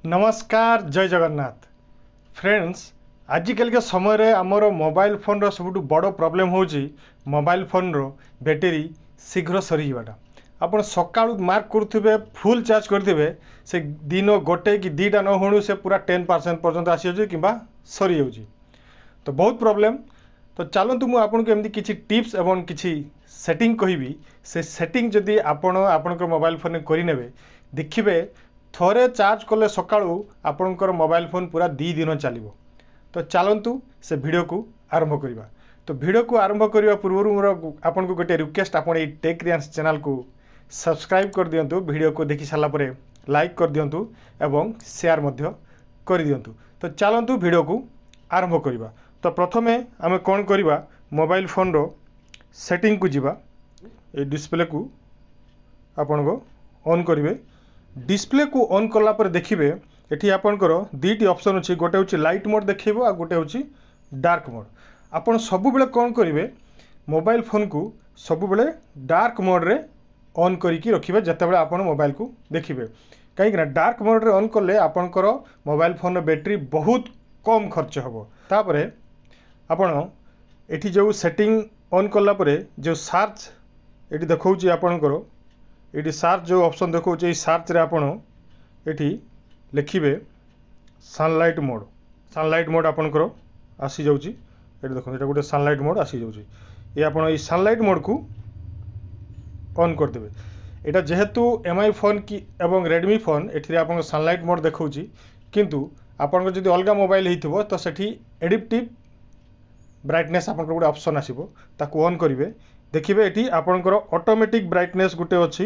नमस्कार जय जगन्नाथ फ्रेंड्स आजिकल के समय रे आमर मोबाइल फोन रो सबुठ बड़ प्रॉब्लम होची मोबाइल फोन रो बैटरी शीघ्र सरी जावाटा आपण सकाळू मार्क करुथिबे फुल चार्ज करथिबे से दिन गोटे कि दीटा न होणु से पूरा 10% पर्यंत आसी जाउची किबा सरी जाउची तो बहुत प्रॉब्लम। तो चलतु मु आपन को एमदी किछि टिप्स एवं किछि सेटिंग कहिबी से सेटिंग जदि आपण आपनकर मोबाइल फोन करि नेबे देखिबे थोड़े चार्ज कले सकाळू आपनकर मोबाइल फोन पूरा 2 दिन चलिबो। तो चलतु से वीडियो को आरंभ करिबा। तो वीडियो को आरंभ करिबा पूर्व मोर आपन को गोटे रिक्वेस्ट आपण ए टेक रियांस चैनल को सब्सक्राइब कर दियंतु, वीडियो को देखि साला परे लाइक कर दियंतु एवं शेयर मध्य कर दियंतु। तो चलतु वीडियो को आरंभ करिबा। तो प्रथमे आमे कोन करिबा मोबाइल फोन रो सेटिंग को जिबा। ए डिस्प्ले को आपन को ऑन करिवे। डिस्प्ले को ऑन कला पर देखिए एठी आपनकर दुईटी ऑप्शन अछि, गोटे होछि लाइट मोड देखिबो आ गोटे होछि डार्क मोड। आपन सब बेले कोन करिवे मोबाइल फोन को सब बेले डार्क मोड रे ऑन करिकि रखिबे जते बेले आपन मोबाइल को देखिबे। काहे कि ना डार्क मोड रे ऑन करले आपनकर मोबाइल फोन रो बैटरी बहुत कम खर्च हबो। तापरे आपन एठी जो सेटिंग ऑन कला परे जो सर्च एठी देखौछि आपनकर ये सर्च जो ऑप्शन देखो सर्च रे आपण एठी लिखिबे सनलाइट मोड। सनलाइट मोड आपनकर आसी जाउची। एठी देखो एटा गोटे सनलाइट मोड आसी जाउची। ये आपण ई सनलाइट मोड को ऑन कर देबे। एटा जेहेतु एमआई फोन की एवं रेडमी फोन एठी आपण सनलाइट मोड देखौची, किंतु आपण जदि अलगा मोबाइल हेतिबो तो सेठी एडिप्टिव ब्राइटनेस आपनकर गोटे ऑप्शन आसीबो, ताको ऑन करिवे। देखिबे एठी आपनकर ऑटोमेटिक ब्राइटनेस गोटे अछि,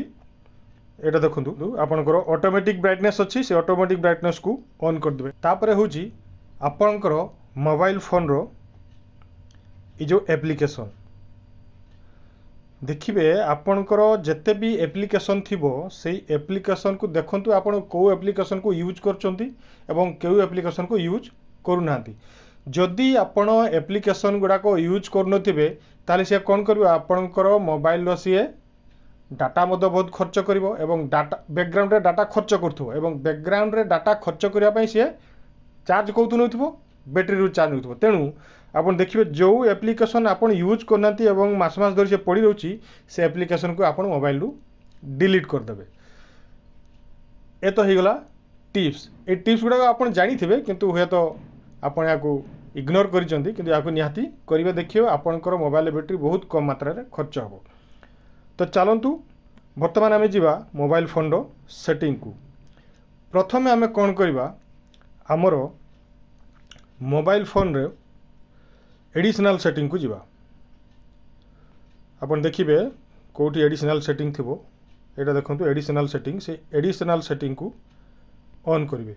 एटा देखंतु आपनकर ऑटोमेटिक ब्राइटनेस अछि, से ऑटोमेटिक ब्राइटनेस को ऑन कर देबे। तापरे होची आपनकर मोबाइल फोन रो ई जो एप्लीकेशन देखिबे आपनकर जते भी एप्लीकेशन थिबो सेही एप्लीकेशन को देखंतु आपण को एप्लीकेशन को यूज करचंती एवं केउ एप्लीकेशन को यूज करू नांती। जदि आपण एप्लीकेशन गुडा को यूज करनथिबे ताले से कोन करबो आपनकर मोबाइल रो से डाटा मध्य बहुत खर्च करिवो एवं डाटा बैकग्राउंड रे डाटा खर्च करथुबो एवं बैकग्राउंड रे डाटा खर्च करिया पई से चार्ज कोउतु नथिबो बैटरी रो चार्ज नथिबो। तेनु आपण देखिबे जो एप्लीकेशन आपण यूज करनांती एवं मास मास धरि से पड़ी रहउची से एप्लीकेशन को आपण मोबाइल रू डिलीट कर देबे। ए तो हिगला टिप्स। ए टिप्स गुडा आपण जानि थिबे किंतु हे तो आपण याको इग्नोर करिसंती, किंतु याको निहाती करिवे देखियो आपनकर मोबाइल बैटरी बहुत कम मात्रा रे खर्च हबो। तो चलतु वर्तमान आमे जिबा मोबाइल फोन रो सेटिंग को। प्रथमे आमे कोन करबा हमर मोबाइल फोन रे एडिशनल सेटिंग को जिबा। आपण देखिबे कोठी एडिशनल सेटिंग थिबो, एटा देखंतु एडिशनल सेटिंग। से एडिशनल सेटिंग को ऑन करिवे।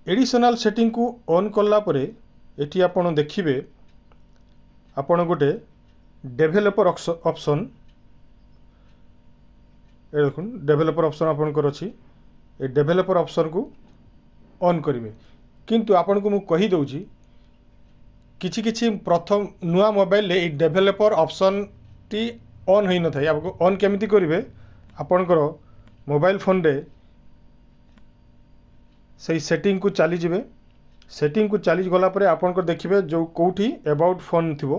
एडिशनल सेटिंग को ऑन करला परे एठी आपण देखिबे आपण गोटे डेवलपर ऑप्शन, ए देखुन डेवलपर ऑप्शन आपनकर अछि। ए डेवलपर ऑप्शन को ऑन करिवे। किंतु आपन को मु कहि दउची किछि किछि प्रथम नुआ मोबाइल ले a developer option T on होई न थाय। आपको ऑन केमिति करिवे आपनकर मोबाइल फोन रे सही सेटिंग को चली जिवे। सेटिंग को चली गला परे आपनकर देखिबे जो कोठी अबाउट फोन थिबो,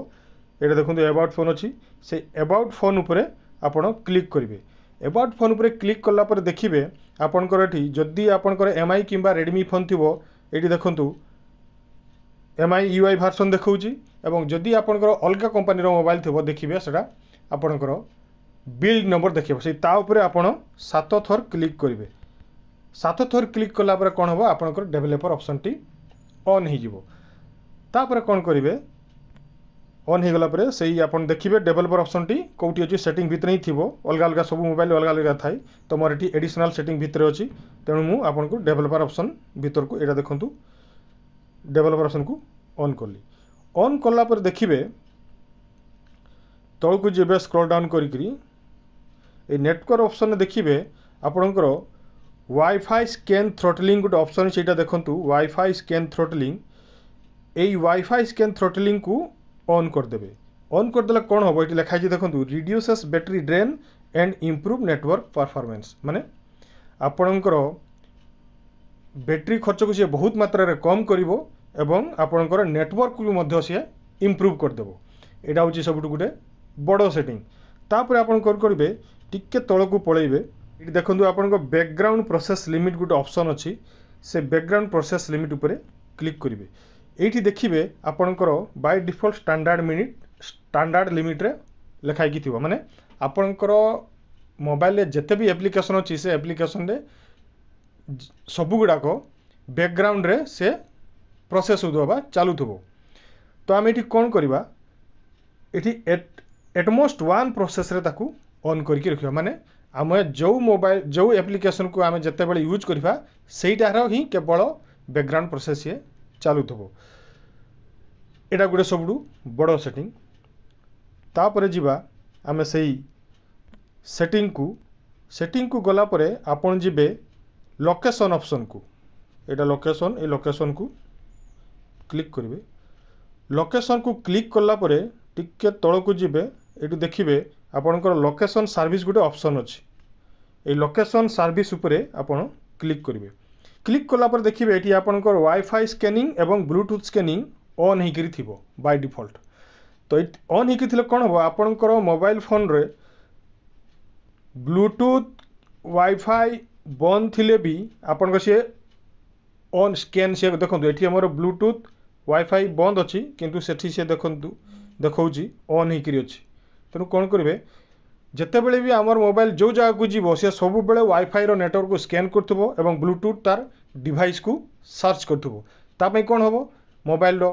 एटा देखंतु अबाउट फोन अछि। से अबाउट फोन ऊपर आपण क्लिक करिवे। अबाउट फोन ऊपर क्लिक कला पर देखिबे आपनकर एठी जदि आपनकर एमआई किंबा रेडमी फोन थिबो एठी देखंतु एमआई यूआई वर्जन देखौची एवं जदि आपनकर अलगा कंपनी रो मोबाइल थिबो देखिबे सेटा आपनकर बिल्ड नंबर देखिबो। से ता ऊपर आपण 7 थर क्लिक करिवे। 7 थर क्लिक कला पर कोन होबो आपनकर डेवलपर ऑप्शन टी ऑन ही जिवो। ता पर कोन करिवे ऑन ही गला परे सेही आपण देखिबे डेवलपर ऑप्शन टी कोठी अछि सेटिंग भितर ही थिबो। अलगा अलगा सब मोबाइल अलगा अलगा थाई, तो मोर एठी एडिशनल सेटिंग भितर अछि। तेनु मु आपन को डेवलपर ऑप्शन भितर को एटा देखंतु डेवलपर ऑप्शन को ऑन करली। ऑन कला पर देखिबे तळ को जेबे scroll down करिकरी a network option देखिबे आपनकर वाईफाई स्कैन थ्रोटलिंग गोटे ऑप्शन सेटा देखंतु वाईफाई स्कैन थ्रोटलिंग। एई वाईफाई स्कैन थ्रोटलिंग को ऑन कर देबे। ऑन कर देला कोन होबो एटी लिखाइ जे देखंतु reduces battery drain and improve network performance. माने आपणकर बैटेरी खर्च को सी बहुत मात्रा रे कम करिवो एवं आपणकर नेटवर्क को मध्य सी इम्प्रूव करदेव। यहाँ हूँ सब गोटे बड़ सेटिंग। तापर आपन कर करेंगे टिके तल को पलैबे ये देखो आपन बैकग्राउंड प्रोसेस लिमिट गोटे ऑप्शन अच्छी से बैकग्राउंड प्रोसेस लिमिट उपरे क्लिक करेंगे। ये देखिए आपणकर बाय डिफॉल्ट स्टैंडर्ड लिमिट रे लिखाई थी माने आपणकर मोबाइल जिते भी एप्लिकेशन अच्छी से एप्लिकेशन रे सब गुड़ाक बैकग्राउंड रे से प्रोसेस होगा चालू थो। तो आम ये कौन करवा ये एटमोस्ट वन प्रोसेस रे ताकू ऑन करके रखिया माने आम जो मोबाइल जो एप्लिकेशन को आम जिते बड़े यूज करवा सेटार ही केवल बैकग्राउंड प्रोसेस ये चालू थो। यहाँ गोटे सबुठु बड़ सेटिंग। तापर जीवा आम से सेटिंग को गला परे आपन जीवे लोकेशन ऑप्शन को एटा लोकेशन को क्लिक करेंगे। लोकेशन को क्लिक कला परे टिके तल को जीवे ये देखिए आपणकर लोकेशन सर्विस गोटे ऑप्शन अच्छी ये लोकेशन सर्विस उपरे आपण क्लिक करेंगे। क्लिक कला पर देखिए ये आपणकर वाईफाई स्कैनिंग एवं ब्लूटूथ स्कैनिंग ऑन होकर थिबो बाय डिफॉल्ट। तो ऑन होकर थिले कोन हो आपणकर मोबाइल फोन रे ब्लूटूथ वाईफाई बंद थिले भी आपन सी ऑन स्कैन से देखो ये आम ब्लूटूथ वाईफाई बंद अच्छी किंतु सेठी से देखु देखा ऑन होकर अच्छी। तेणु कौन करेंगे जिते बड़े भी आमर मोबाइल जो जगह को जीव सी सब बेले वाईफाई रो नेटवर्क को स्कैन करथबो एवं ब्लूटूथ तार डिवाइस को सर्च करथबो। तापई कौन हम मोबाइल रो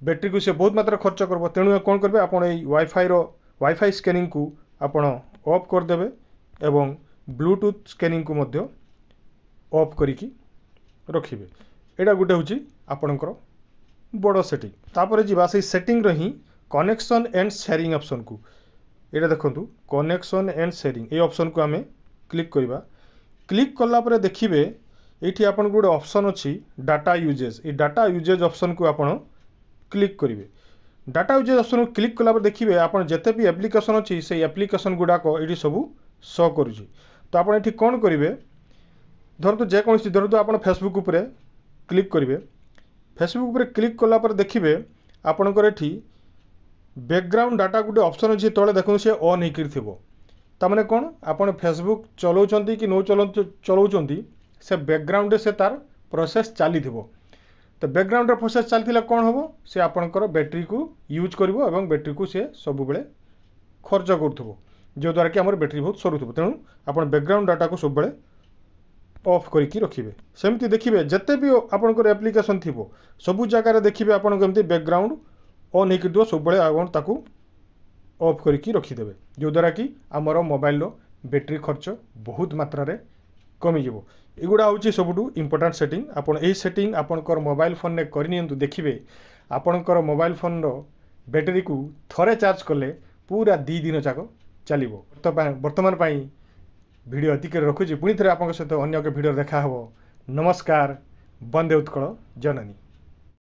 बैटेरी को सी बहुत मात्रा खर्च करबो। तेणु कौन करेंगे आपन वाईफाई स्कैनिंग को आपन ऑफ करदेवे एवं ब्लूटूथ स्कैनिंग को मध्य ऑफ करिकी रखिबे। एटा गुटे होची आपनकर बड़ सेटिंग। तापर जीवा से सेटिंग रही कनेक्शन एंड शेयरिंग ऑप्शन को ये देखंतु कनेक्शन एंड शेयरिंग ये ऑप्शन को आमे क्लिक करवा। क्लिक कला परे देखिबे एठी आपन गुटे ऑप्शन अच्छी डाटा यूजेज ये डाटा यूजेज ऑप्शन को आपन क्लिक करेंगे। डाटा यूजेज ऑप्शन को क्लिक कला परे देखिबे आपन जते भी एप्लिकेशन अच्छी से एप्लिकेशन गुड़ाक ये सब शो करुची। तो आपन एठी कौन करेंगे धरतु जेकोसी धरतु आपन फेसबुक उपरे क्लिक करेंगे। फेसबुक उपरे क्लिक कला पर देखिबे आपनकर एठी बैकग्राउंड डाटा गोटे ऑप्शन अच्छी तले देखो सी ऑन होकर थिबो। तामाने कौन आपन फेसबुक चलाउछंती कि नो चलाउछंती से बैकग्राउंड से तार प्रोसेस चली थिबो। तो बैकग्राउंड रे प्रोसेस चलथिले कौन होबो से आपनकर बैटरी को यूज करिवो एवं बैटरी को से सब बेले खर्च करथबो जो द्वारा कि हमर बैटरी बहुत सरुथबो। तेणु आपन बैकग्राउंड डाटा को सब बेले ऑफ करके रखिए। सेमती देखिए जिते भी आपनकर एप्लिकेशन थिबो सबु जगह देखिए आपन केमती बैकग्राउंड ऑन होकर दियो सब बेले आपन ताकू ऑफ करके रखिदेवे जो द्वारा कि आमर मोबाइल रो बैटरी खर्च बहुत मात्रा रे कमी जीवो। एगुड़ा हूँ सबुठु इंपोर्टेंट सेटिंग। आपन एही सेटिंग आपनकर मोबाइल फोन ने करनियंतु देखिए आपनकर मोबाइल फोन रो बैटरी को थरे चार्ज कले पूरा 2 दिन जाक चलिबो। वर्तमान पाई वीडियो एतिक रखुची पुणी थे आपन सहित अन्य एक वीडियो देखा हबो। नमस्कार। वंदे उत्कल जननी।